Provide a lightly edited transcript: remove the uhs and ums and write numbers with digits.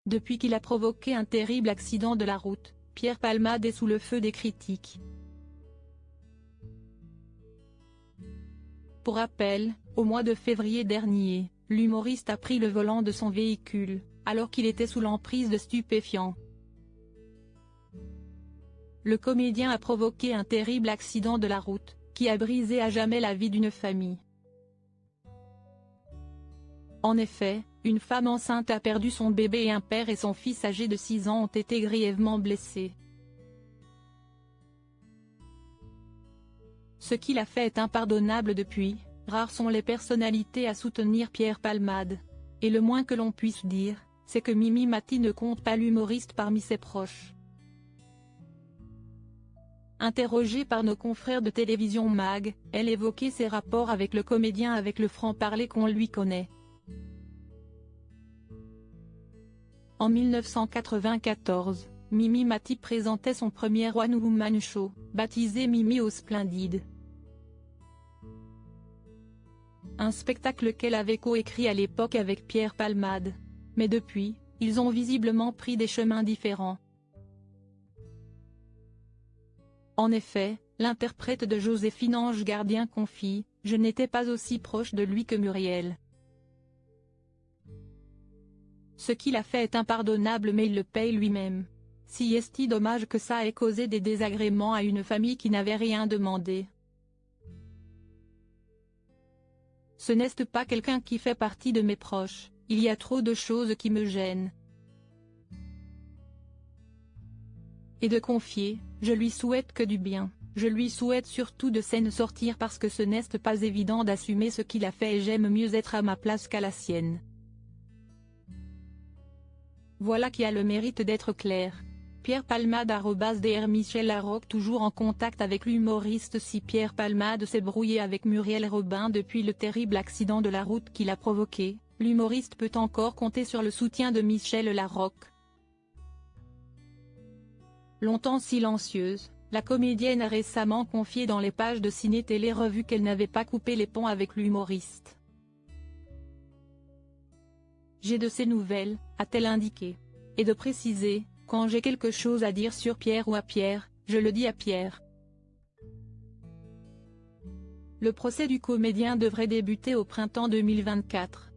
Depuis qu'il a provoqué un terrible accident de la route, Pierre Palmade est sous le feu des critiques. Pour rappel, au mois de février dernier, l'humoriste a pris le volant de son véhicule, alors qu'il était sous l'emprise de stupéfiants. Le comédien a provoqué un terrible accident de la route, qui a brisé à jamais la vie d'une famille. En effet, une femme enceinte a perdu son bébé et un père et son fils âgé de 6 ans ont été grièvement blessés. Ce qu'il a fait est impardonnable. Depuis, rares sont les personnalités à soutenir Pierre Palmade. Et le moins que l'on puisse dire, c'est que Mimi Mati ne compte pas l'humoriste parmi ses proches. Interrogée par nos confrères de télévision MAG, elle évoquait ses rapports avec le comédien avec le franc-parler qu'on lui connaît. En 1994, Mimi Mati présentait son premier One Woman Show, baptisé Mimi au Splendide. Un spectacle qu'elle avait coécrit à l'époque avec Pierre Palmade. Mais depuis, ils ont visiblement pris des chemins différents. En effet, l'interprète de Joséphine Ange Gardien confie « Je n'étais pas aussi proche de lui que Muriel. Ce qu'il a fait est impardonnable mais il le paye lui-même. Si est-il dommage que ça ait causé des désagréments à une famille qui n'avait rien demandé. Ce n'est pas quelqu'un qui fait partie de mes proches, il y a trop de choses qui me gênent. » Et de confier « Je lui souhaite que du bien, je lui souhaite surtout de s'en sortir parce que ce n'est pas évident d'assumer ce qu'il a fait et j'aime mieux être à ma place qu'à la sienne. » Voilà qui a le mérite d'être clair. Pierre Palmade @Dr Michel Larocque toujours en contact avec l'humoriste. Si Pierre Palmade s'est brouillé avec Muriel Robin depuis le terrible accident de la route qu'il a provoqué, l'humoriste peut encore compter sur le soutien de Michel Larocque. Longtemps silencieuse, la comédienne a récemment confié dans les pages de Ciné Télé Revue qu'elle n'avait pas coupé les ponts avec l'humoriste. J'ai de ces nouvelles, a-t-elle indiqué. Et de préciser, quand j'ai quelque chose à dire sur Pierre ou à Pierre, je le dis à Pierre. Le procès du comédien devrait débuter au printemps 2024.